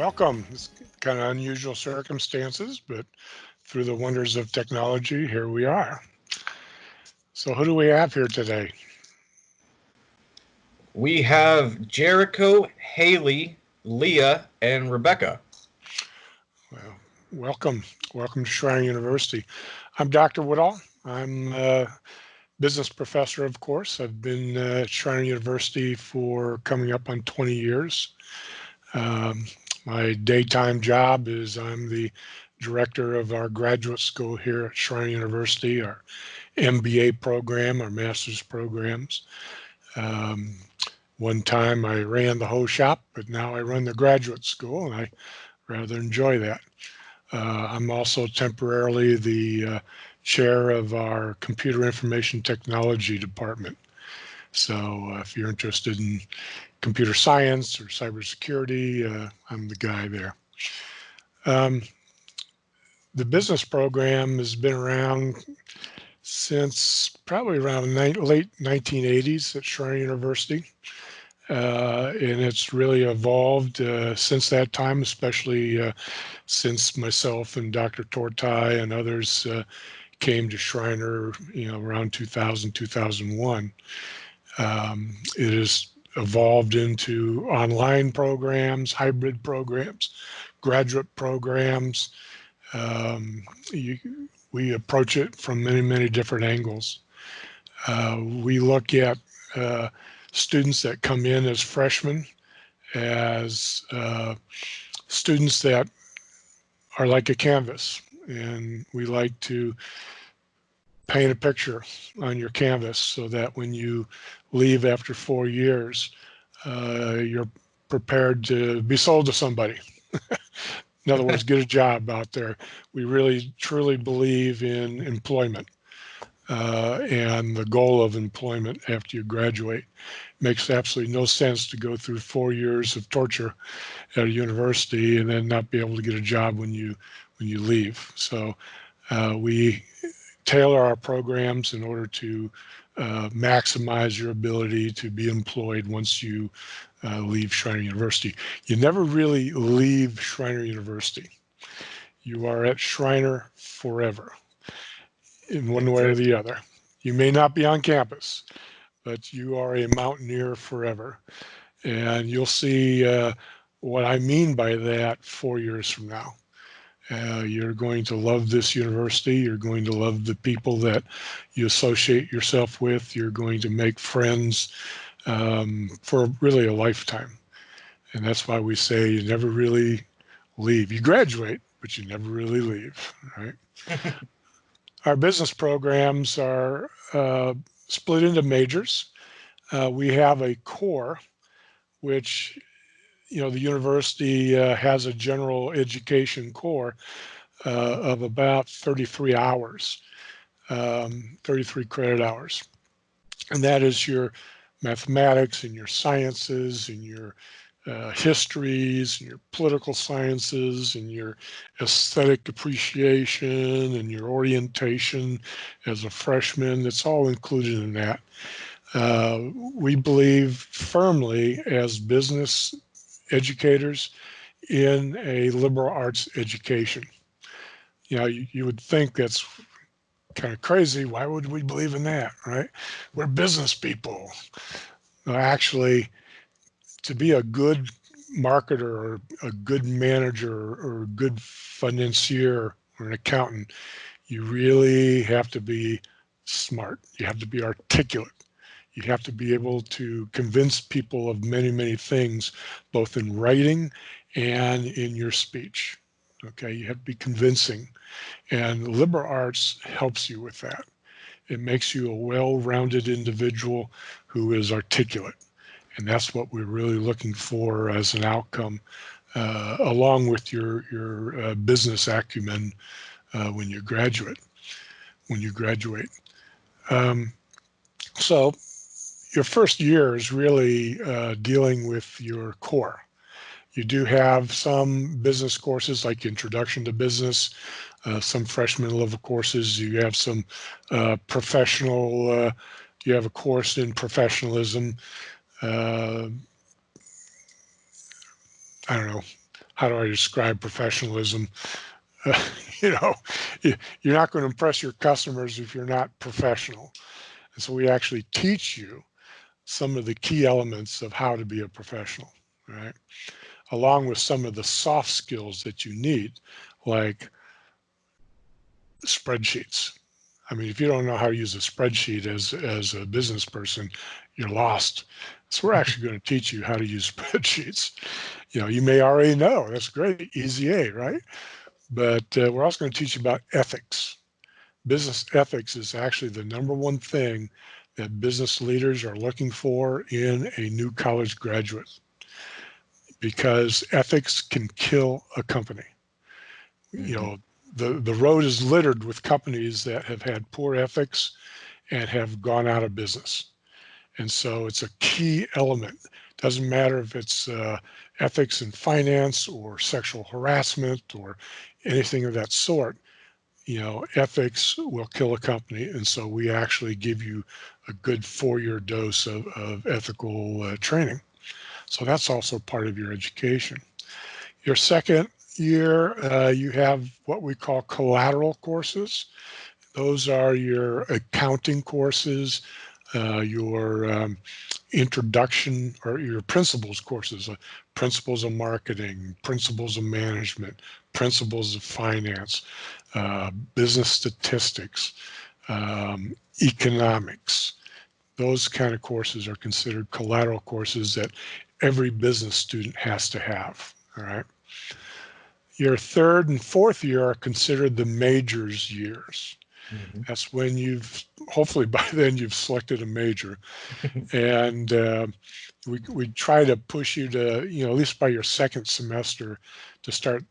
Welcome. It's kind of unusual circumstances, but through the wonders of technology, here we are. So who do we have here today? We have Jericho, Haley, Leah, and Rebecca. Well, welcome. Welcome to Shriner University. I'm Dr. Woodhull. I'm a business professor, of course. I've been at Shriner University for coming up on 20 years. My daytime job is I'm the director of our graduate school here at Shriner University, our MBA program, our master's programs. Um, One time I ran the whole shop, but now I run the graduate school, and I rather enjoy that. I'm also temporarily the chair of our computer information technology department. So if you're interested in computer science or cybersecurity, I'm the guy there. Um, the business program has been around since probably around late 1980s at Shriner University. And it's really evolved since that time, especially since myself and Dr. Tortai and others came to Shriner, around 2000, 2001. It has evolved into online programs, hybrid programs, graduate programs. Um, you, we approach it from many, many different angles. We look at students that come in as freshmen, as students that are like a canvas, and we like to paint a picture on your canvas so that when you leave after 4 years, you're prepared to be sold to somebody. In other words, get a job out there. We really truly believe in employment. And the goal of employment after you graduate. Makes absolutely no sense to go through 4 years of torture at a university and then not be able to get a job when you leave. So we tailor our programs in order to maximize your ability to be employed once you leave Shriner University. You never really leave Shriner University. You are at Shriner forever, in one way or the other. You may not be on campus, but you are a mountaineer forever. And you'll see what I mean by that 4 years from now. You're going to love this university. You're going to love the people that you associate yourself with. You're going to make friends for really a lifetime. And that's why we say you never really leave. You graduate, but you never really leave, right? Our business programs are split into majors. We have a core, which, the university has a general education core of about 33 hours, 33 credit hours. And that is your mathematics and your sciences and your histories and your political sciences and your aesthetic appreciation and your orientation as a freshman. It's all included in that. We believe firmly as business educators in a liberal arts education. You would think that's kind of crazy. Why would we believe in that, right? We're business people. Actually, to be a good marketer or a good manager or a good financier or an accountant, you really have to be smart. You have to be articulate. You have to be able to convince people of many, many things, both in writing and in your speech. Okay, you have to be convincing. And liberal arts helps you with that. It makes you a well-rounded individual who is articulate. And that's what we're really looking for as an outcome, along with your business acumen when you graduate. So your first year is really dealing with your core. You do have some business courses like Introduction to Business, some freshman level courses. You have some professional, you have a course in professionalism. I don't know how do I describe professionalism? Uh, you know, you're not going to impress your customers if you're not professional. And so we actually teach you some of the key elements of how to be a professional, right? Along with some of the soft skills that you need, like spreadsheets. I mean, if you don't know how to use a spreadsheet as a business person, you're lost. So we're actually going to teach you how to use spreadsheets. You know, you may already know. That's great, easy A, right? But we're also going to teach you about ethics. Business ethics is actually the number one thing that business leaders are looking for in a new college graduate, because ethics can kill a company. You Mm-hmm. know, the road is littered with companies that have had poor ethics and have gone out of business. And so it's a key element. Doesn't matter if it's ethics in finance or sexual harassment or anything of that sort. You know, ethics will kill a company. And so we actually give you a good 4-year dose of ethical training. So that's also part of your education. Your second year, you have what we call collateral courses. Those are your accounting courses, your introduction or your principles courses, principles of marketing, principles of management, principles of finance, business statistics, economics. Those kind of courses are considered collateral courses that every business student has to have. All right. Your third and fourth year are considered the majors years. Mm-hmm. That's when you've, hopefully by then you've selected a major. And we try to push you to, you know, at least by your second semester to start,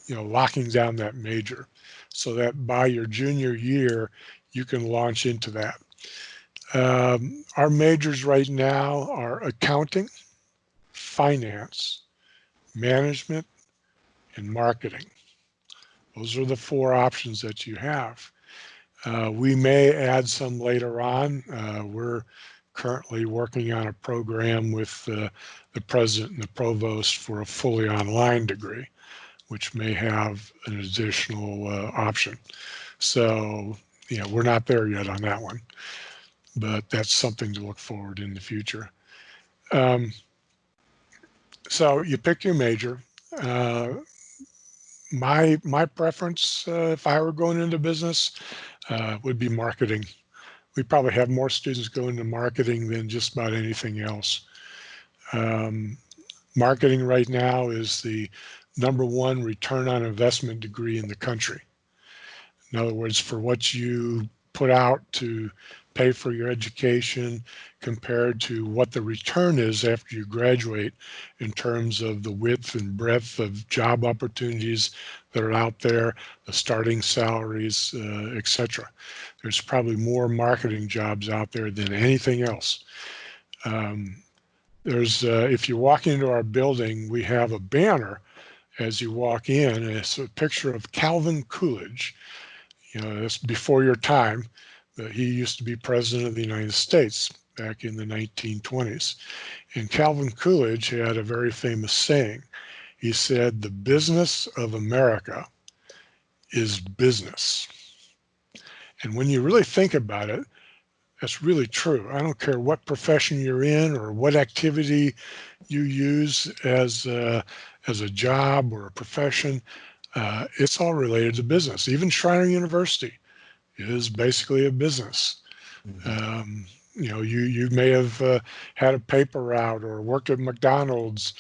you know, locking down that major so that by your junior year, you can launch into that. Our majors right now are accounting, finance, management, and marketing. Those are the four options that you have. We may add some later on. We're currently working on a program with the president and the provost for a fully online degree, which may have an additional option. So, you know, we're not there yet on that one, but that's something to look forward in the future. Um, so you pick your major. Uh, my preference, if I were going into business, would be marketing. We probably have more students go into marketing than just about anything else. Um, Marketing right now is the number one return on investment degree in the country. In other words, for what you put out to pay for your education compared to what the return is after you graduate in terms of the width and breadth of job opportunities that are out there, the starting salaries, etc. There's probably more marketing jobs out there than anything else. Um, if you walk into our building, we have a banner as you walk in, and it's a picture of Calvin Coolidge. You know, that's before your time, but he used to be president of the United States back in the 1920s. And Calvin Coolidge had a very famous saying. He said, "The business of America is business." And when you really think about it, that's really true. I don't care what profession you're in or what activity you use as a job or a profession. It's all related to business. Even Schreiner University is basically a business. Mm-hmm. Um, you know, you may have had a paper route or worked at McDonald's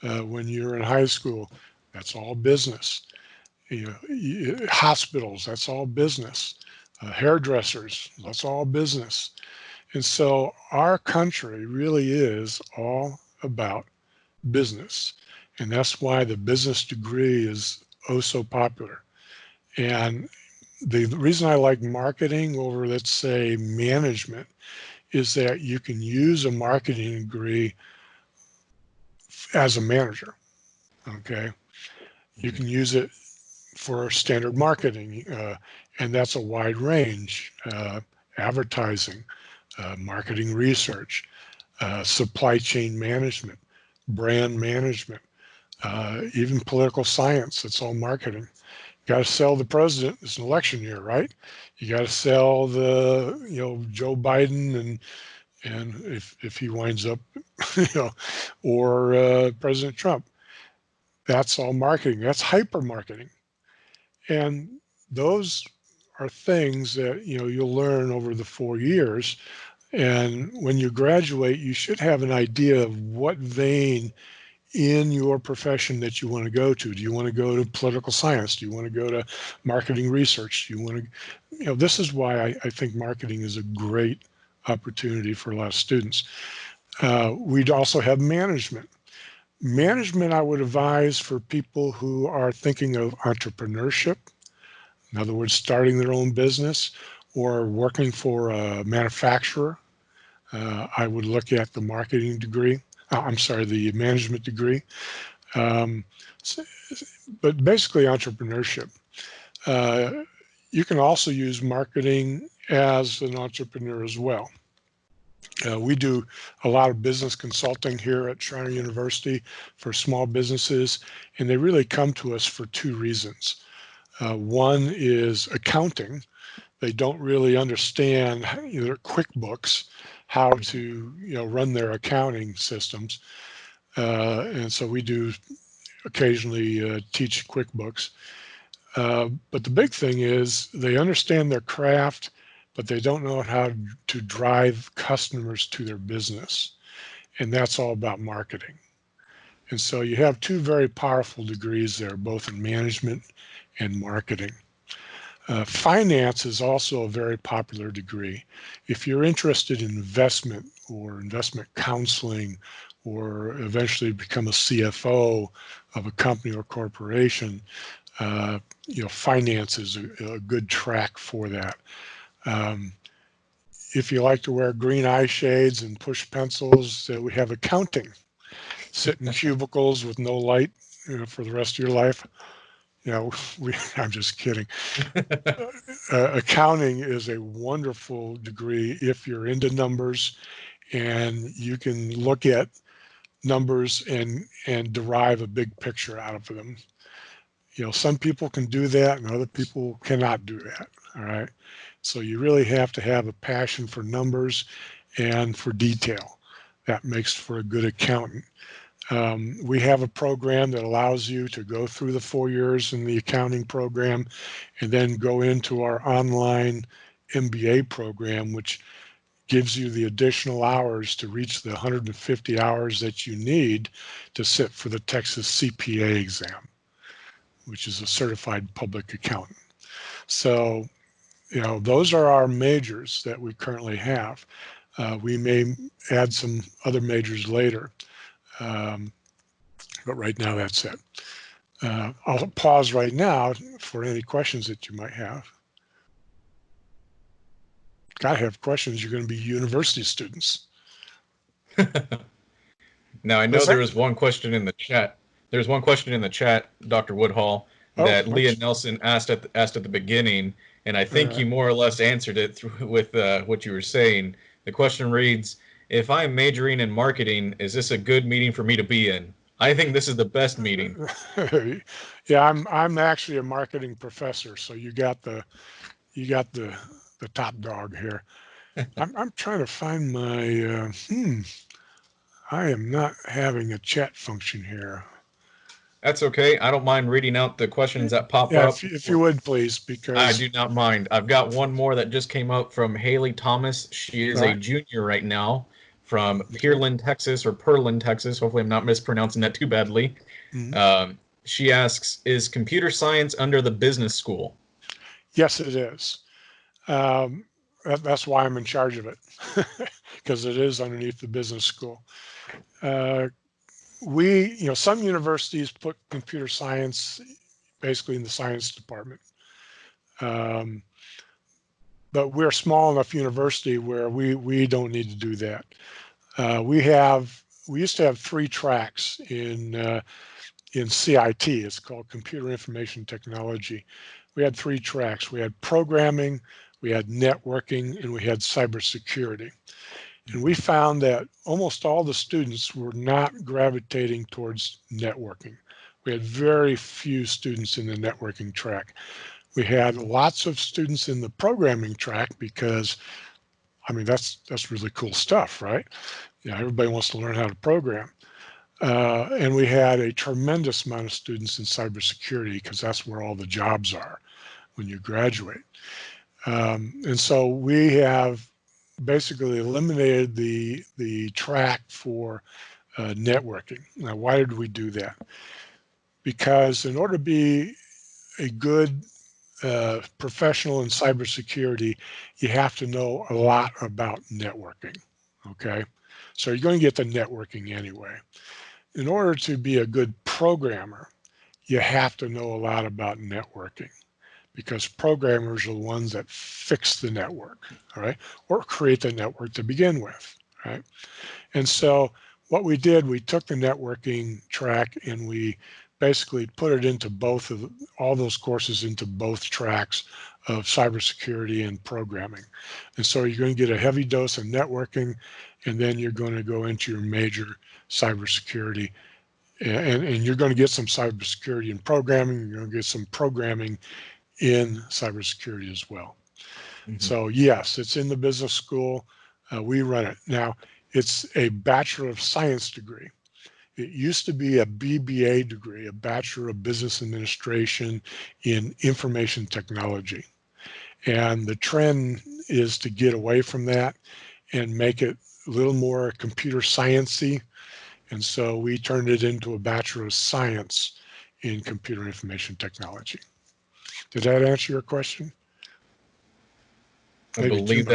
when you were in high school. That's all business. You know, hospitals, that's all business. Hairdressers, that's all business. And so our country really is all about business. And that's why the business degree is oh so popular. And the reason I like marketing over, let's say, management is that you can use a marketing degree as a manager. Okay. You can use it for standard marketing, and that's a wide range: advertising, marketing research, supply chain management, brand management, even political science. It's all marketing. You got to sell the president. It's an election year, right? You got to sell the, Joe Biden and if he winds up, or President Trump. That's all marketing. That's hyper marketing. And those are things that, you'll learn over the 4 years. And when you graduate, you should have an idea of what vein in your profession that you want to go to. Do you want to go to political science? Do you want to go to marketing research? Do you want to, this is why I think marketing is a great opportunity for a lot of students. We'd also have management. Management, I would advise for people who are thinking of entrepreneurship, in other words, starting their own business or working for a manufacturer. I would look at the marketing degree. I'm sorry, the management degree. Um, but basically, entrepreneurship. Uh, you can also use marketing as an entrepreneur as well. We do a lot of business consulting here at Schreiner University for small businesses, and they really come to us for two reasons. One is accounting. They don't really understand either QuickBooks, how to run their accounting systems, and so we do occasionally teach QuickBooks. But the big thing is they understand their craft, but they don't know how to drive customers to their business. And that's all about marketing. And so you have two very powerful degrees there, both in management and marketing. Finance is also a very popular degree. If you're interested in investment or investment counseling, or eventually become a CFO of a company or corporation, finance is a good track for that. Um, if you like to wear green eye shades and push pencils, we have accounting. Sit in cubicles with no light, for the rest of your life. I'm just kidding. Accounting is a wonderful degree if you're into numbers and you can look at numbers and derive a big picture out of them. Some people can do that and other people cannot do that. All right. So you really have to have a passion for numbers and for detail. That makes for a good accountant. We have a program that allows you to go through the 4 years in the accounting program and then go into our online MBA program, which gives you the additional hours to reach the 150 hours that you need to sit for the Texas CPA exam, which is a certified public accountant. So, those are our majors that we currently have. We may add some other majors later, but right now that's it. I'll pause right now for any questions that you might have. Gotta have questions. You're going to be university students. Now, I know Does that? there is one question in the chat. There's one question in the chat, Dr. Woodhull, Oh, that Leah Nelson asked at the beginning, and I think you more or less answered it with what you were saying. The question reads, "If I'm majoring in marketing, is this a good meeting for me to be in?" I think this is the best meeting. Yeah, I'm actually a marketing professor, so you got the top dog here. I'm trying to find my I am not having a chat function here. That's okay. I don't mind reading out the questions that pop Yeah, up. if you would please, I because do not mind. I've got one more that just came up from Haley Thomas. She is a right. junior right now from Okay. Pearland, Texas, or Pearland, Texas. Hopefully, I'm not mispronouncing that too badly. Mhm. She asks, "Is computer science under the business school?" Yes, it is. Um, that's why I'm in charge of it, because it is underneath the business school. Uh, some universities put computer science basically in the science department. Um, but we're a small enough university where we don't need to do that. We used to have three tracks in CIT. It's called Computer Information Technology. We had three tracks. We had programming, we had networking, and we had cybersecurity. And we found that almost all the students were not gravitating towards networking. We had very few students in the networking track. We had lots of students in the programming track because, I mean, that's really cool stuff, right? Yeah, everybody wants to learn how to program. And we had a tremendous amount of students in cybersecurity because that's where all the jobs are when you graduate. And so we have basically eliminated the track for networking. Now, why did we do that? Because in order to be a good professional in cybersecurity, you have to know a lot about networking. Okay, so you're going to get the networking anyway. In order to be a good programmer, you have to know a lot about networking because programmers are the ones that fix the network, all right, or create the network to begin with, right? And so what we did, we took the networking track and we basically put it into both of all those courses into both tracks of cybersecurity and programming. And so you're going to get a heavy dose of networking, and then you're going to go into your major cybersecurity. And you're going to get some cybersecurity in programming. You're going to get some programming in cybersecurity as well. Mm-hmm. So yes, it's in the business school. We run it. Now, it's a Bachelor of Science degree. It used to be a BBA degree, a Bachelor of Business Administration in Information Technology. And the trend is to get away from that and make it a little more computer sciencey. And so we turned it into a Bachelor of Science in Computer Information Technology. Did that answer your question? I Maybe too believe that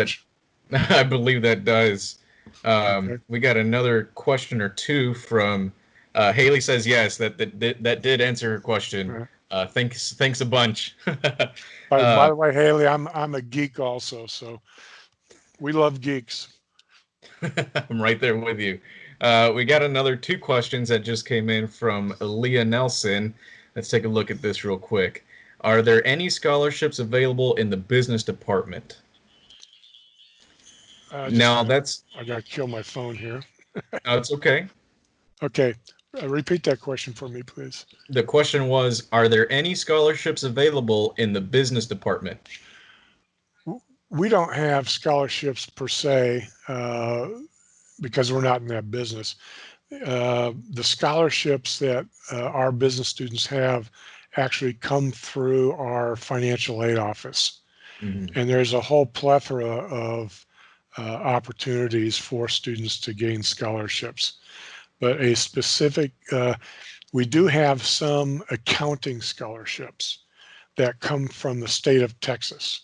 much. I believe that does. Okay. We got another question or two from Haley. Says yes, that did answer her question. Uh, Thanks a bunch. by the way, Haley, I'm a geek also, so we love geeks. I'm right there with you. We got another two questions that just came in from Leah Nelson. Let's take a look at this real quick. Are there any scholarships available in the business department? Just a Now minute. that's I got to kill my phone here. it's okay. Okay. Repeat that question for me, please. The question was, are there any scholarships available in the business department? We don't have scholarships per se because we're not in that business. The scholarships that our business students have actually come through our financial aid office. Mm-hmm. And there's a whole plethora of opportunities for students to gain scholarships. But a specific, we do have some accounting scholarships that come from the state of Texas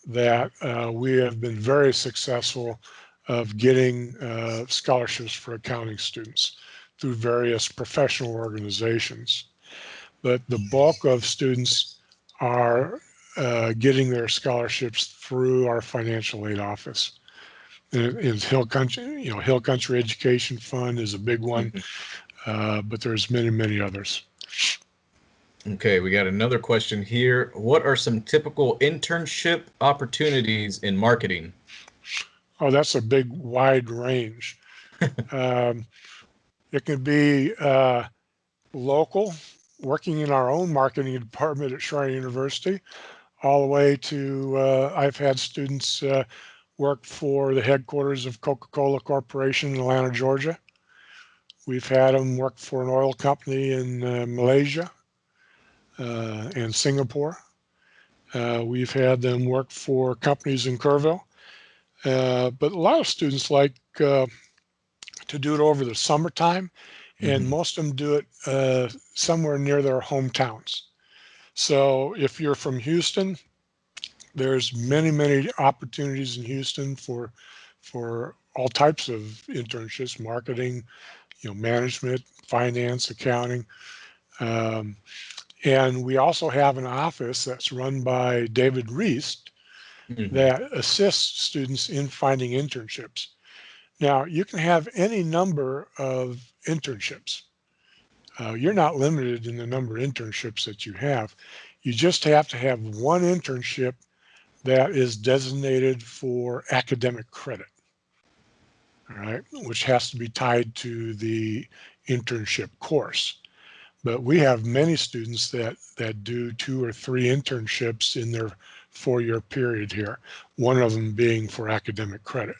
that we have been very successful of getting scholarships for accounting students through various professional organizations. But the bulk of students are getting their scholarships through our financial aid office. And Hill Country, Hill Country Education Fund is a big one, Mm-hmm. but there's many, many others. Okay, we got another question here. What are some typical internship opportunities in marketing? Oh, that's a big, wide range. Um, it can be local, working in our own marketing department at Shaw University, all the way to I've had students work for the headquarters of Coca-Cola Corporation in Atlanta, Georgia. We've had them work for an oil company in Malaysia and Singapore. We've had them work for companies in Kerrville. But a lot of students like to do it over the summertime, and Mm-hmm. most of them do it somewhere near their hometowns. So if you're from Houston, there's many, many opportunities in Houston for all types of internships, marketing, management, finance, accounting. Um, and we also have an office that's run by David Reese Mm-hmm. that assists students in finding internships. Now, you can have any number of internships. You're not limited in the number of internships that you have. You just have to have one internship that is designated for academic credit, all right, which has to be tied to the internship course. But we have many students that do 2 or 3 internships in their 4-year period here, one of them being for academic credit.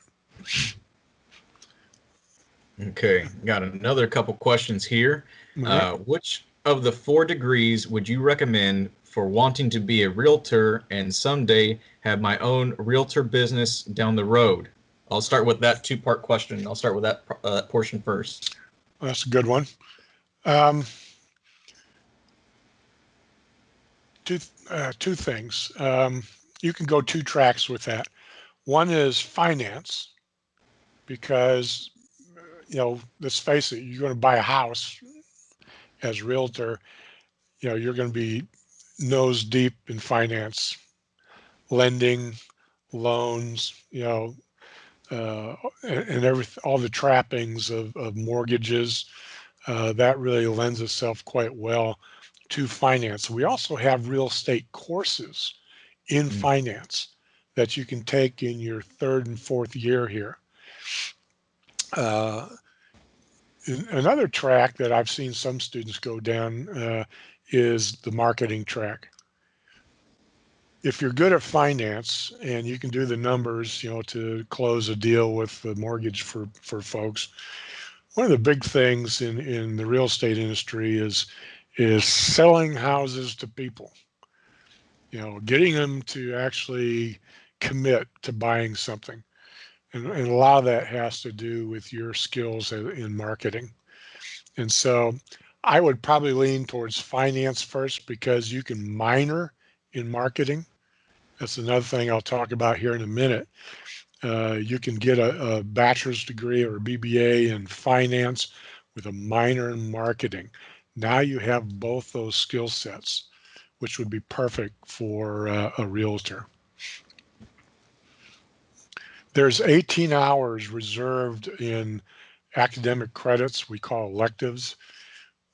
Okay, got another couple questions here. All right. Which of the 4 degrees would you recommend for wanting to be a realtor and someday have my own realtor business down the road? I'll start with that two-part question. I'll start with that portion first. That's a good one. Um, two things. You can go 2 tracks with that. One is finance, because let's face it, you're going to buy a house as a realtor. You're going to be nose deep in finance, lending, loans, and everything, all the trappings of mortgages. That really lends itself quite well to finance. We also have real estate courses in Mm, finance that you can take in your 3rd and 4th year here. Uh, Another track that I've seen some students go down is the marketing track. If you're good at finance and you can do the numbers, to close a deal with the mortgage for folks, one of the big things in the real estate industry is selling houses to people. Getting them to actually commit to buying something, and a lot of that has to do with your skills in marketing. And so I would probably lean towards finance first, because you can minor in marketing. That's another thing I'll talk about here in a minute. You can get a bachelor's degree or a BBA in finance with a minor in marketing. Now you have both those skill sets, which would be perfect for a realtor. There's 18 hours reserved in academic credits we call electives,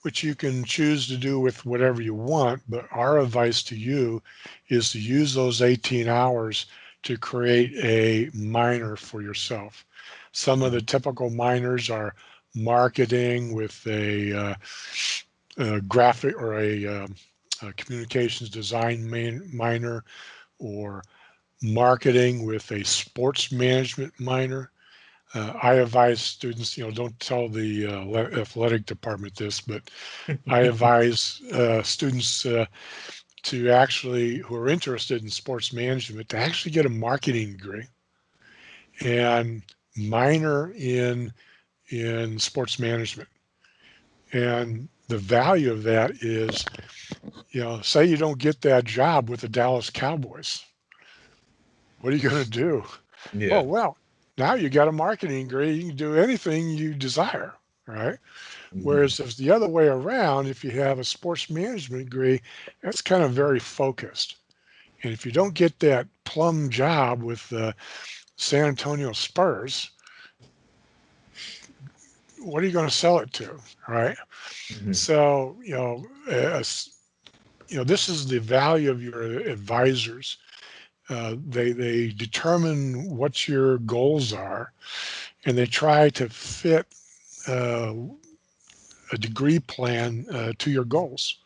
which you can choose to do with whatever you want. But our advice to you is to use those 18 hours to create a minor for yourself. Some of the mhm, typical minors are marketing with a graphic or a communications design minor, or marketing with a sports management minor. I advise students, don't tell the athletic department this, but I advise students to actually, who are interested in sports management, to actually get a marketing degree and minor in sports management. And the value of that is, say you don't get that job with the Dallas Cowboys. What are you going to do? Oh, Yeah. well, now you got a marketing degree. You can do anything you desire, right? Mhm. Whereas if the other way around, if you have a sports management degree, that's kind of very focused. And if you don't get that plum job with the San Antonio Spurs, what are you going to sell it to, right? Mhm. So, this is the value of your advisors. They determine what your goals are, and they try to fit uh, a degree plan to your goals.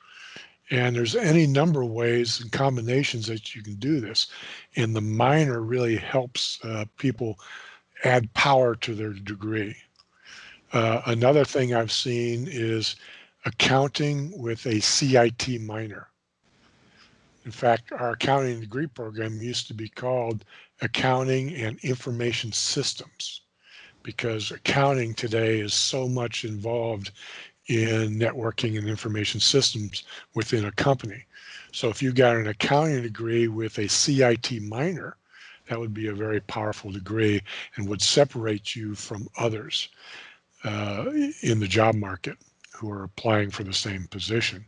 And there's any number of ways and combinations that you can do this. And the minor really helps people add power to their degree. Another thing I've seen is accounting with a CIT minor. In fact, our accounting degree program used to be called Accounting and Information Systems, because accounting today is so much involved in networking and information systems within a company. So if you got an accounting degree with a CIT minor, that would be a very powerful degree and would separate you from others in the job market who are applying for the same position.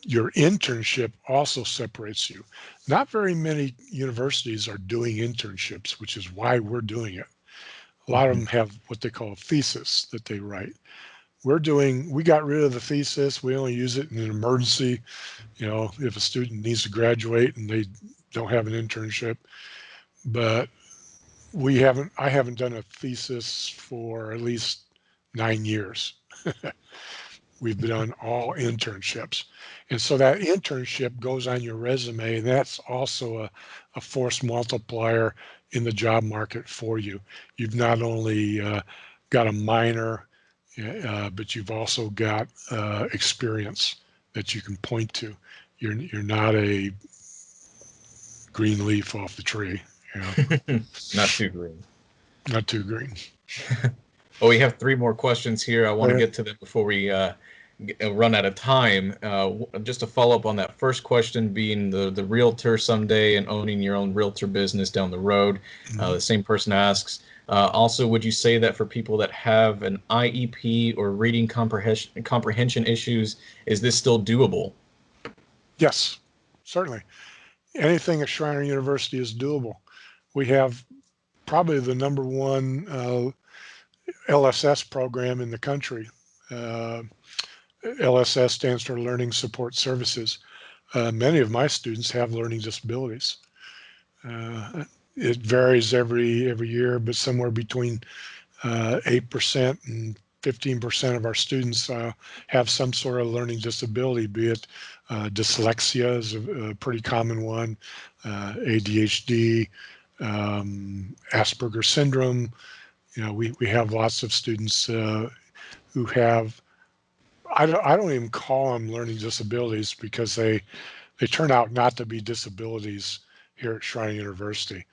Your internship also separates you. Not very many universities are doing internships, which is why we're doing it. A lot of Mhm. them have what they call a thesis that they write. We got rid of the thesis. We only use it in an emergency, if a student needs to graduate and they don't have an internship. But I haven't done a thesis for at least 9 years. We've done all internships. And so that internship goes on your resume. That's also a force multiplier in the job market for you. You've not only got a minor, but you've also got experience that you can point to. You're not a green leaf off the tree, you know, Not too green. not too green. Well, we have three more questions here. I want to But get to them before we run out of time. Just to follow up on that first question, being the realtor someday and owning your own realtor business down the road. mhm. The same person asks. Also, would you say that for people that have an IEP or reading comprehension issues, is this still doable? Yes, certainly. Anything at Schreiner University is doable. We have probably the number one LSS program in the country. Uh, LSS stands for Learning Support Services. Many of my students have learning disabilities. It varies every year, but somewhere between 8% and 15% of our students have some sort of learning disability, be it dyslexia is a pretty common one, ADHD, Asperger syndrome. You know, we have lots of students who have, I don't even call them learning disabilities because they turn out not to be disabilities here at Schreiner University.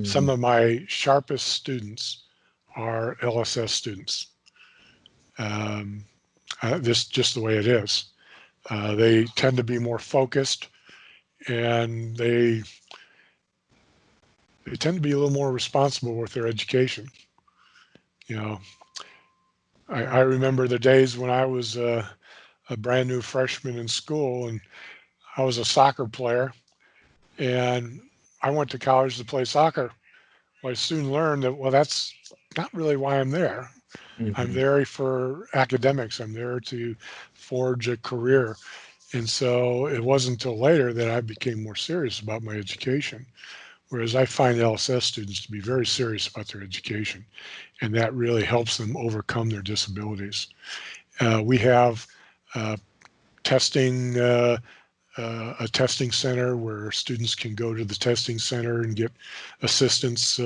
Some Mhm. of my sharpest students are LSS students. Um, this just the way it is. They tend to be more focused, and they tend to be a little more responsible with their education. You know, I remember the days when I was a brand new freshman in school, and I was a soccer player, and I went to college to play soccer. Well, I soon learned that, well, that's not really why I'm there. I'm Mhm. there for academics. I'm there to forge a career. And so it wasn't until later that I became more serious about my education. Whereas I find LSS students to be very serious about their education, and that really helps them overcome their disabilities. We have uh, testing, a testing center where students can go to the testing center and get assistance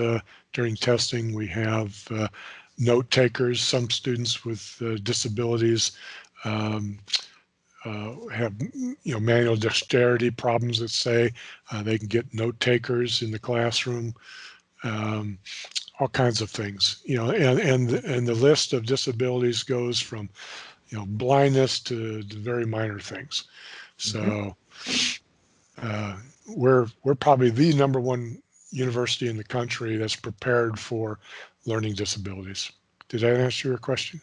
during testing. We have note takers. Some students with disabilities um, have manual dexterity problems. Let's say they can get note takers in the classroom. Um, all kinds of things, and the list of disabilities goes from blindness to very minor things. Mhm. So uh, we're probably the number one university in the country that's prepared for learning disabilities. Did that answer your question?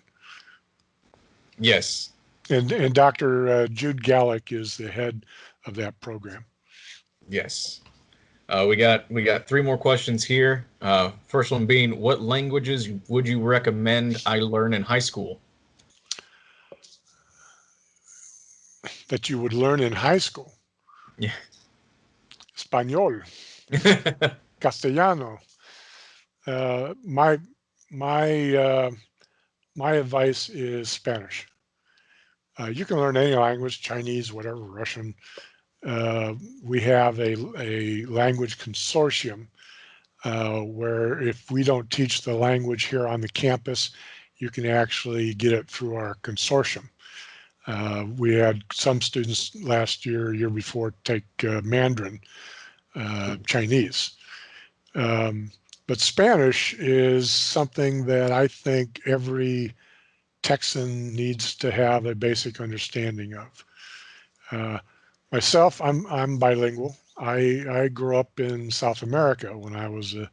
Yes. And Dr. Jude Gallick is the head of that program. Yes. We got three more questions here. First one being, what languages would you recommend I learn in high school? That you would learn in high school: Yeah. Espanol, Castellano. My my my advice is Spanish. You can learn any language, Chinese, whatever, Russian. Uh, we have a language consortium where if we don't teach the language here on the campus, you can actually get it through our consortium. We had some students last year before, take Mandarin, Chinese. Um, but Spanish is something that I think every Texan needs to have a basic understanding of. Uh, Myself, I'm bilingual. I grew up in South America when I was a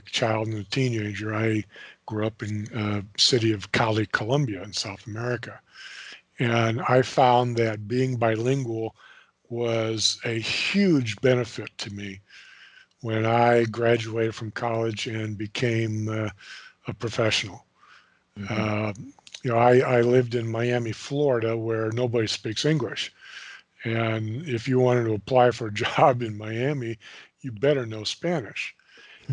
child and a teenager. I grew up in the city of Cali, Colombia in South America. And I found that being bilingual was a huge benefit to me when I graduated from college and became a professional. Hmm. Uh, I lived in Miami, Florida, where nobody speaks English. And if you wanted to apply for a job in Miami, you better know Spanish.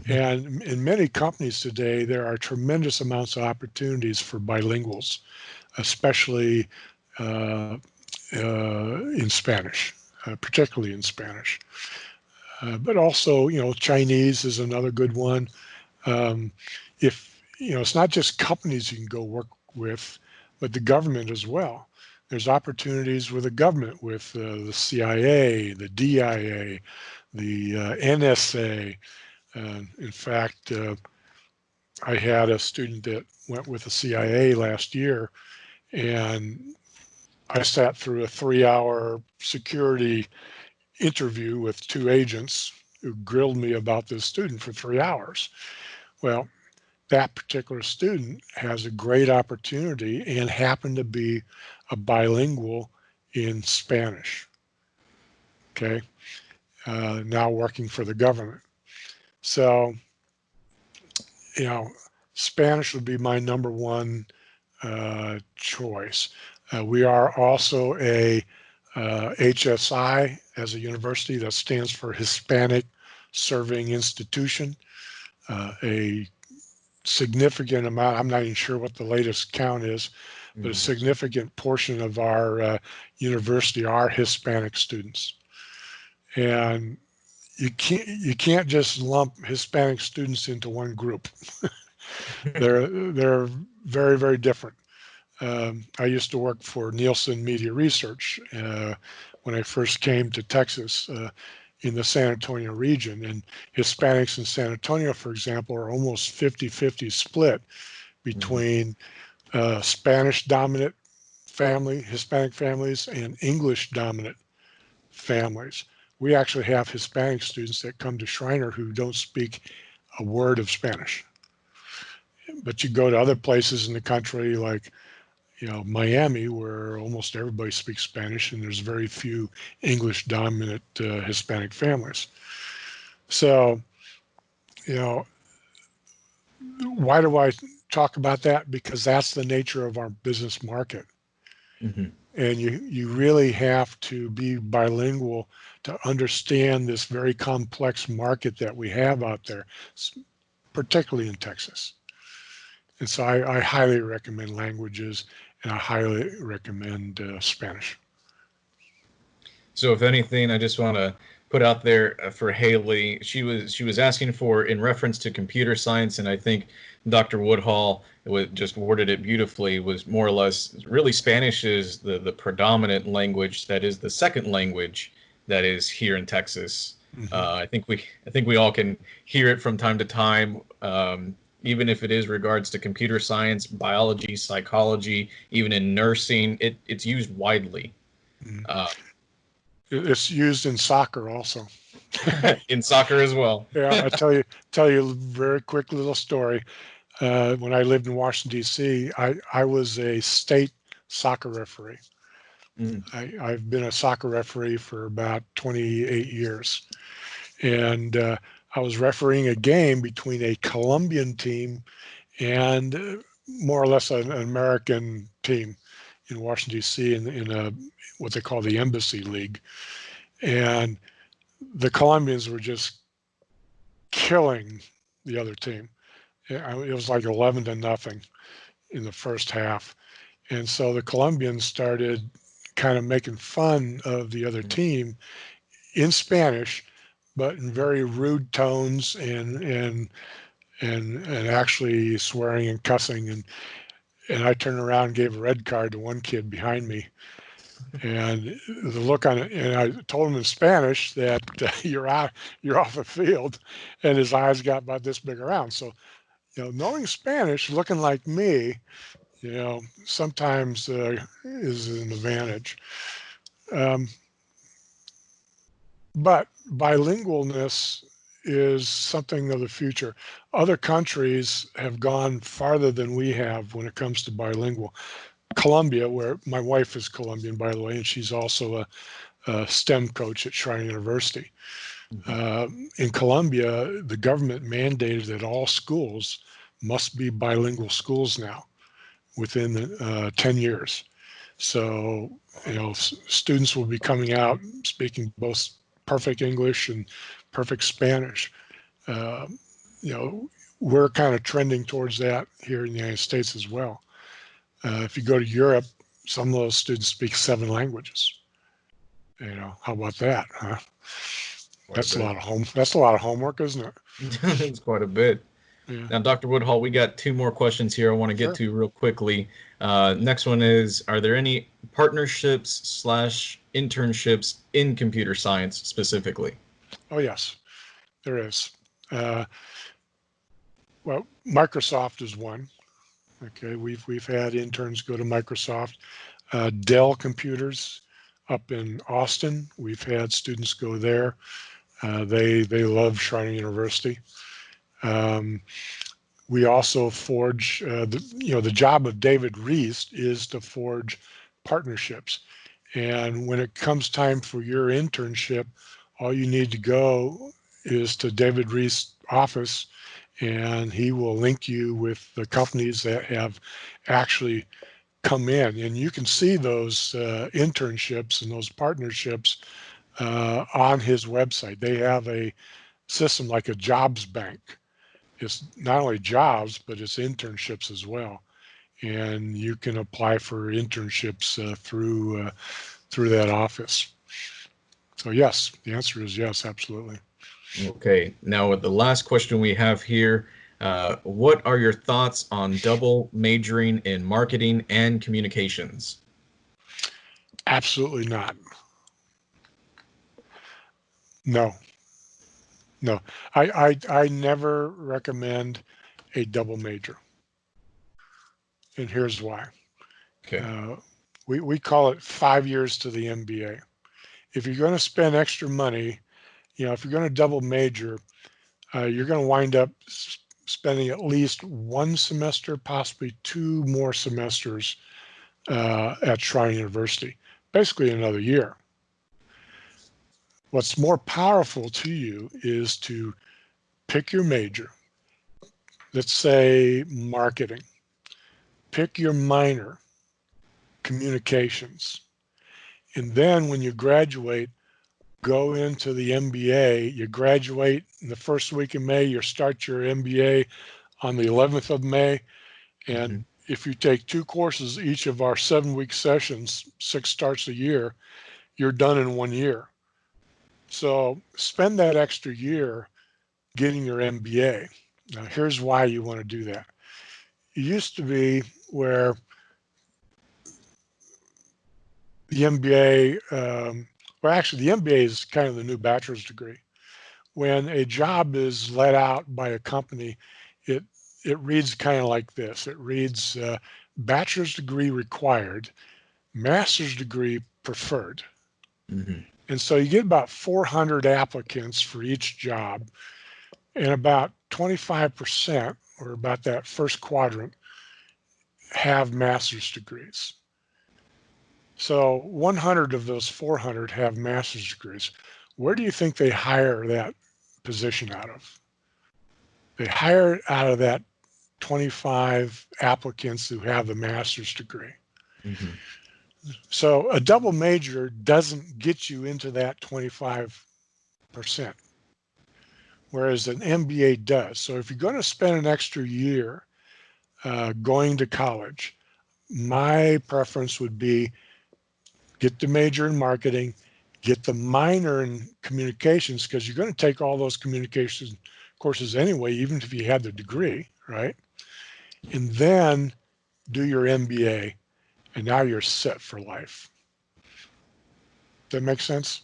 And in many companies today, there are tremendous amounts of opportunities for bilinguals, especially uh, in Spanish, particularly in Spanish. But also, Chinese is another good one. Um, if, it's not just companies you can go work with, but the government as well. There's opportunities with the government, with the CIA, the DIA, the NSA. In fact, I had a student that went with the CIA last year, and I sat through a 3-hour security interview with two agents who grilled me about this student for 3 hours. Well, that particular student has a great opportunity and happened to be a bilingual in Spanish. Okay. Now working for the government. So, you know, Spanish would be my number one choice. We are also a HSI as a university that stands for Hispanic Serving Institution. A significant amount, I'm not even sure what the latest count is, but a Mhm. significant portion of our university are Hispanic students. And you can't just lump Hispanic students into one group. They're very, very different. I used to work for Nielsen Media Research when I first came to Texas in the San Antonio region. And Hispanics in San Antonio, for example, are almost 50-50 split Mhm. between Spanish dominant Hispanic families, and English dominant families. We actually have Hispanic students that come to Schreiner who don't speak a word of Spanish. But you go to other places in the country like Miami, where almost everybody speaks Spanish, and there's very few English dominant Hispanic families. So, you know, why do I talk about that? Because that's the nature of our business market. Mhm. And you really have to be bilingual to understand this very complex market that we have out there, particularly in Texas. And so I highly recommend languages, and I highly recommend Spanish. So if anything, I just want to put out there for Haley. She was asking for in reference to computer science, and I think Dr. Woodhull just worded it beautifully. Was more or less really Spanish is the predominant language that is the second language that is here in Texas. Hmm. I think we all can hear it from time to time. Even if it is regards to computer science, biology, psychology, even in nursing, it's used widely. Uh, It's used in soccer also. in soccer as well. Yeah, I tell you a very quick little story. When I lived in Washington D.C., I was a state soccer referee. Mm, I've been a soccer referee for about 28 years, and I was refereeing a game between a Colombian team and more or less an American team in Washington D.C. in a what they call the Embassy League, and the Colombians were just killing the other team. It was like 11-0 in the first half. And so the Colombians started kind of making fun of the other mm, team in Spanish, but in very rude tones and actually swearing and cussing. And I turned around and gave a red card to one kid behind me. And the look on it, and I told him in Spanish that you're off the field, and his eyes got about this big around. So, knowing Spanish, looking like me, sometimes is an advantage. Um, but bilingualness is something of the future. Other countries have gone farther than we have when it comes to bilingual. Colombia, where my wife is Colombian, by the way, and she's also a STEM coach at Shrine University. mhm. Uh, in Colombia, the government mandated that all schools must be bilingual schools now within 10 years. So, students will be coming out speaking both perfect English and perfect Spanish. Uh, you know, we're kind of trending towards that here in the United States as well. If you go to Europe, some of those students speak 7 languages. How about that, huh? Quite a That's a bit. lot of that's a lot of homework, isn't it? It's quite a bit. Yeah, Now, Dr. Woodhull, we got two more questions here I want to get sure. to real quickly. Next one is, are there any partnerships slash internships in computer science specifically? Oh, yes, there is. Uh, well, Microsoft is one. Okay, we've had interns go to Microsoft. Dell Computers up in Austin, we've had students go there. They love Schreiner University. Um, we also forge the job of David Reese is to forge partnerships. And when it comes time for your internship, all you need to go is to David Reese's office, and he will link you with the companies that have actually come in. And you can see those internships and those partnerships on his website. They have a system like a jobs bank. It's not only jobs, but it's internships as well. And you can apply for internships through that office. So yes, the answer is yes, absolutely. Okay, now with the last question we have here, what are your thoughts on double majoring in marketing and communications? Absolutely not. No, no. I never recommend a double major, and here's why. Okay. Uh, we call it 5 years to the MBA. If you're going to spend extra money, if you're going to double major, you're going to wind up spending at least 1 semester, possibly 2 more semesters at Shrine University, basically another year. What's more powerful to you is to pick your major. Let's say marketing. Pick your minor, communications. And then when you graduate, go into the MBA. You graduate in the first week of May, you start your MBA on the 11th of May. Hmm. And if you take 2 courses each of our 7-week sessions, 6 starts a year, you're done in 1 year. So spend that extra year getting your MBA. Now, here's why you want to do that. It used to be where the MBA, well, actually, the MBA is kind of the new bachelor's degree. When a job is let out by a company, it it reads kind of like this. It reads bachelor's degree required, master's degree preferred. Hmm. And so you get about 400 applicants for each job, and about 25%, or about that first quadrant, have master's degrees. So 100 of those 400 have master's degrees. Where do you think they hire that position out of? They hire it out of that 25 applicants who have the master's degree. Hmm. So a double major doesn't get you into that 25%, whereas an MBA does. So if you're going to spend an extra year going to college, my preference would be get the major in marketing, get the minor in communications, because you're going to take all those communication courses anyway, even if you had the degree, right? And then do your MBA, and now you're set for life. Does that make sense?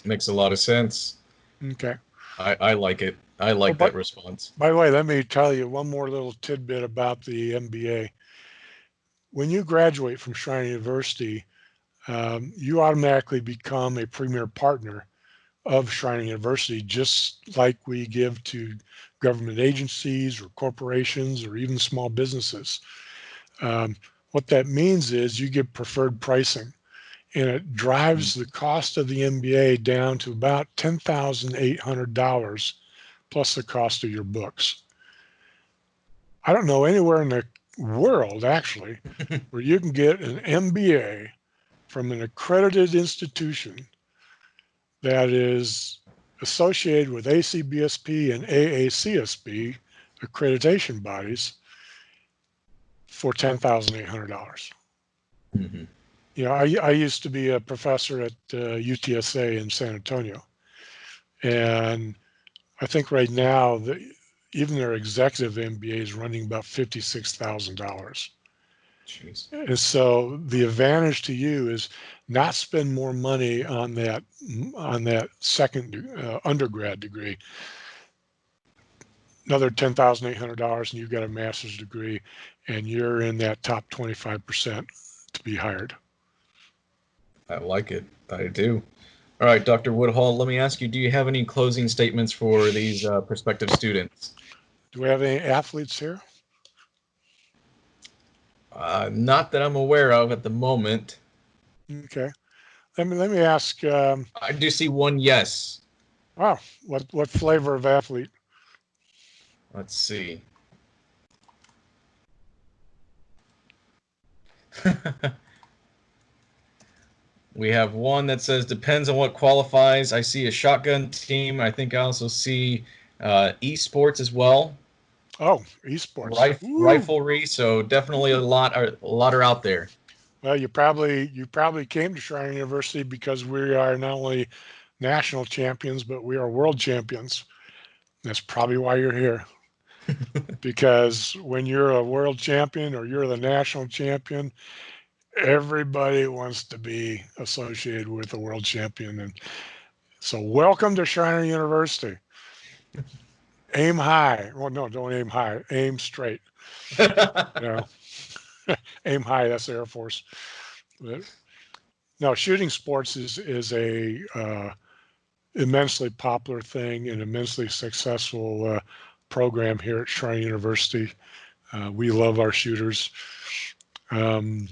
Makes a lot of sense. Okay. I like it. I Oh, like that but response. by the way, let me tell you one more little tidbit about the MBA. When you graduate from Shrine University, you automatically become a premier partner of Shrine University, just like we give to government agencies or corporations or even small businesses. Um, what that means is you get preferred pricing, and it drives the cost of the MBA down to about $10,800 plus the cost of your books. I don't know anywhere in the world, actually, where you can get an MBA from an accredited institution that is associated with ACBSP and AACSB accreditation bodies for $10,800. Hmm. You know, I used to be a professor at UTSA in San Antonio, and I think right now even their executive MBA is running about $56,000. Jeez. And so the advantage to you is not spend more money on that second undergrad degree, another $10,800, and you've got a master's degree, and you're in that top 25% to be hired. I like it. I do. All right, Dr. Woodhull, let me ask you, do you have any closing statements for these prospective students? Do we have any athletes here? Not that I'm aware of at the moment. Okay. Let me ask. I do see one yes. Wow, what flavor of athlete? Let's see. We have one that says depends on what qualifies. I see a shotgun team. I think I also see esports as well. Oh, esports. Woo! Riflery. So definitely a lot are out there. Well, you probably came to Shrine University because we are not only national champions, but we are world champions. That's probably why you're here. Because when you're a world champion or you're the national champion, everybody wants to be associated with a world champion. And so welcome to Shriner University. Aim high. Well, no, don't aim high. Aim straight. You know, aim high. That's the Air Force. But no, shooting sports is a immensely popular thing and immensely successful program here at Shrine University. We love our shooters. Um,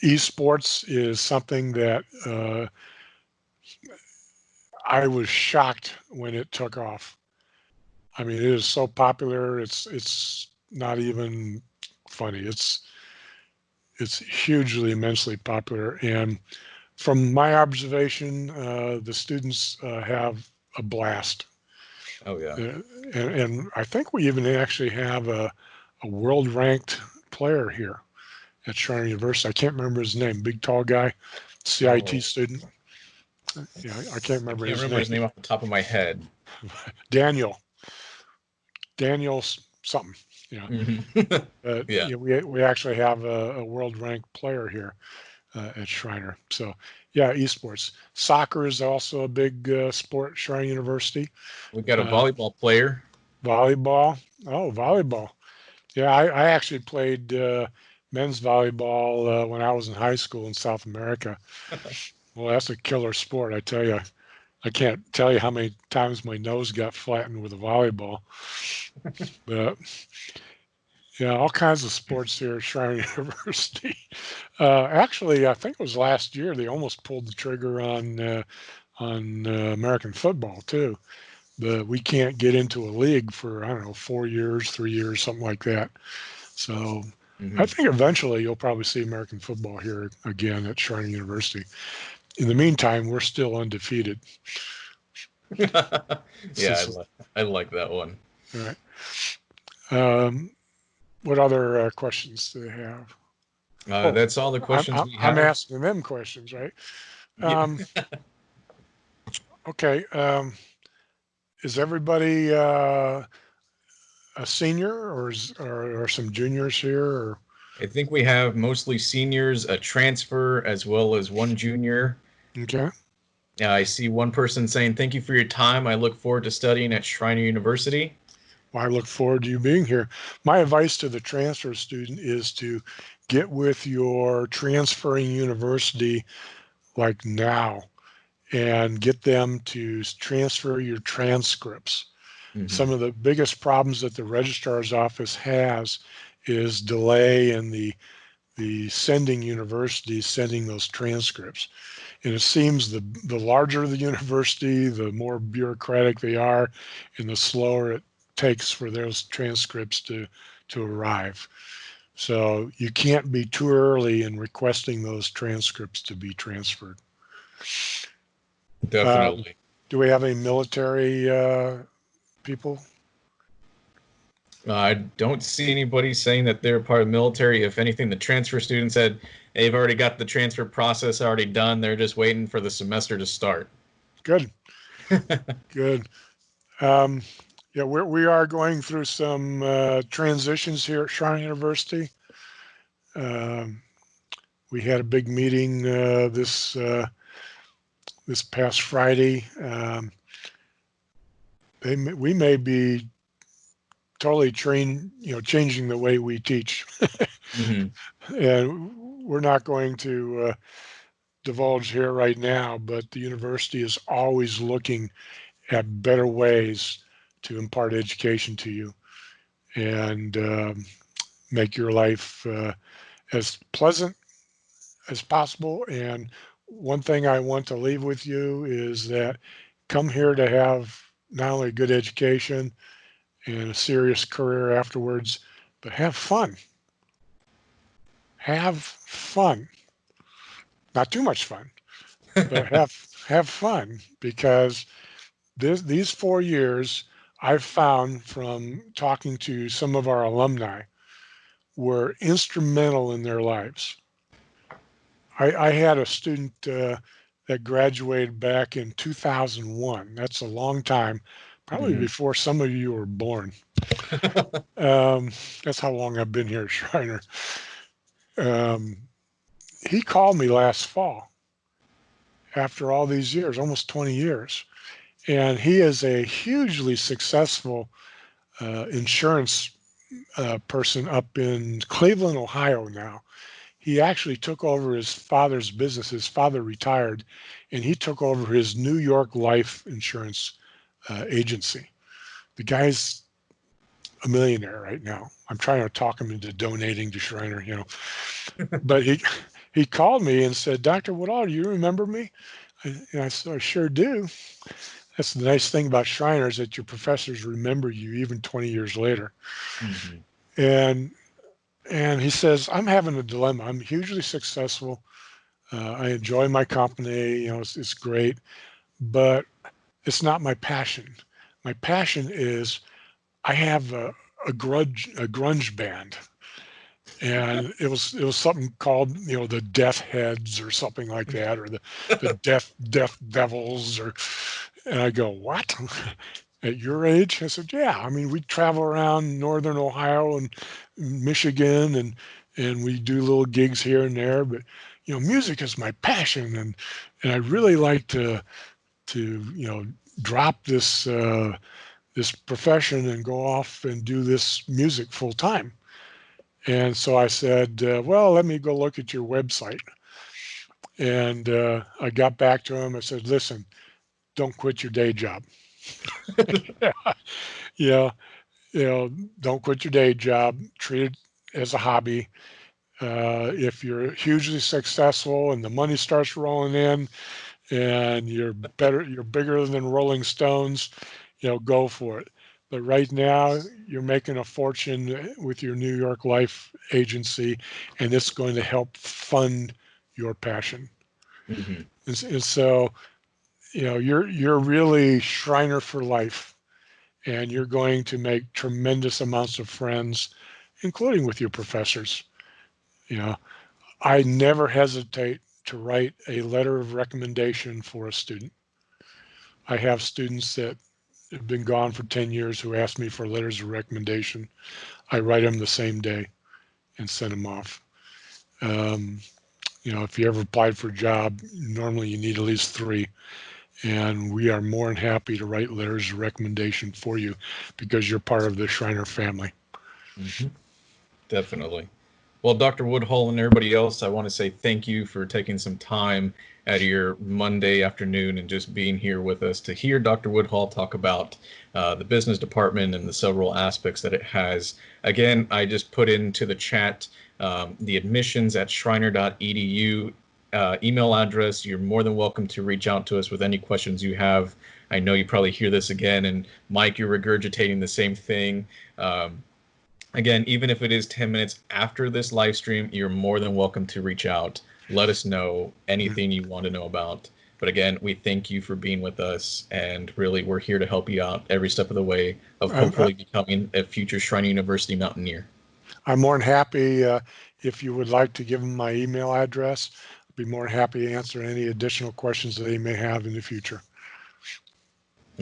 Esports is something that I was shocked when it took off. I mean, it is so popular. It's not even funny. It's hugely, immensely popular. And from my observation, the students have a blast. Oh yeah. And I think we even actually have a world ranked player here at Shriner University. I can't remember his name. Big tall guy, CIT Oh, student. Yeah, I can't I remember can't his remember name. his name off the top of my head. Daniel. Daniel something. Yeah. Hmm. But Yeah, we actually have a world ranked player here at Shriner. So yeah, esports. Soccer is also a big sport at Shriner University. we got a Uh, volleyball player. Volleyball. Oh, volleyball. Yeah, I actually played men's volleyball when I was in high school in South America. Well, that's a killer sport, I tell you. I can't tell you how many times my nose got flattened with a volleyball. But yeah, all kinds of sports here at Shrine University. Actually, I think it was last year they almost pulled the trigger on American football too. But we can't get into a league for I don't know 4 years, 3 years, something like that. So I Hmm. think eventually you'll probably see American football here again at Shrine University. In the meantime, we're still undefeated. Yeah, So, I like that one. all right. Um, what other questions do they have? Oh, That's all the questions we I'm have. asking them questions, right? Yeah. Um, okay. Is everybody a senior, or some juniors here? Or I think we have mostly seniors, a transfer, as well as one junior. okay. I see one person saying, "Thank you for your time. I look forward to studying at Shriner University." Well, I look forward to you being here. My advice to the transfer student is to get with your transferring university like now and get them to transfer your transcripts. Hmm. Some of the biggest problems that the registrar's office has is delay in the sending universities sending those transcripts. And it seems the larger the university, the more bureaucratic they are, and the slower it takes for those transcripts to arrive. So you can't be too early in requesting those transcripts to be transferred. Um, Definitely. do we have any military people? I don't see anybody saying that they're part of the military. If anything, the transfer student said they've already got the transfer process already done. They're just waiting for the semester to start. Good, good. Um, yeah, we are going through some transitions here at Shrine University. Um, we had a big meeting this past Friday. We may be totally changing the way we teach, Hmm. and we're not going to divulge here right now. But the university is always looking at better ways to impart education to you and make your life as pleasant as possible. And one thing I want to leave with you is that come here to have not only a good education and a serious career afterwards, but have fun. Have fun. Not too much fun, but have fun because these 4 years I've found from talking to some of our alumni were instrumental in their lives. I had a student that graduated back in 2001. That's a long time, probably Hmm. before some of you were born. That's how long I've been here at Schreiner. Um, he called me last fall after all these years, almost 20 years. And he is a hugely successful insurance person up in Cleveland, Ohio now. He actually took over his father's business. His father retired, and he took over his New York life insurance agency. The guy's a millionaire right now. I'm trying to talk him into donating to Shriner. But he called me and said, "Dr. Woodall, do you remember me?" And I said, "I sure do." That's the nice thing about Shriners that your professors remember you even 20 years later. Hmm. And and he says, "I'm having a dilemma. I'm hugely successful. I enjoy my company. It's great, but it's not my passion. My passion is I have a grunge band, and it was something called the Death Heads or something like that, or the Death Devils, or and I go, what? At your age? I said, yeah. I mean, we travel around northern Ohio and Michigan, and we do little gigs here and there, but music is my passion, and I really like to drop this profession and go off and do this music full time. And so I said, well, let me go look at your website. And I got back to him. I said, listen, don't quit your day job. Yeah, you know, don't quit your day job. Treat it as a hobby. If you're hugely successful and the money starts rolling in and you're bigger than Rolling Stones, go for it. But right now, you're making a fortune with your New York Life agency, and it's going to help fund your passion. Hmm. And so, you're really Shriner for life, and you're going to make tremendous amounts of friends, including with your professors. You know, I never hesitate to write a letter of recommendation for a student. I have students that have been gone for 10 years who ask me for letters of recommendation. I write them the same day and send them off. Um, if you ever applied for a job, normally you need at least three. And we are more than happy to write letters of recommendation for you because you're part of the Shriner family. Hmm. Definitely. Well, Dr. Woodhull and everybody else, I want to say thank you for taking some time out of your Monday afternoon and just being here with us to hear Dr. Woodhull talk about the business department and the several aspects that it has. Again, I just put into the chat the admissions at shriner.edu email address. You're more than welcome to reach out to us with any questions you have. I know you probably hear this again, and Mike, you're regurgitating the same thing. Again, even if it is 10 minutes after this live stream, you're more than welcome to reach out. Let us know anything you want to know about. But again, we thank you for being with us, and really, we're here to help you out every step of the way of I'm, hopefully becoming a future Shrine University Mountaineer. I'm more than happy if you would like to give them my email address. I'd be more than happy to answer any additional questions that they may have in the future.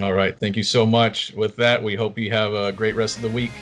All right. Thank you so much. With that, we hope you have a great rest of the week.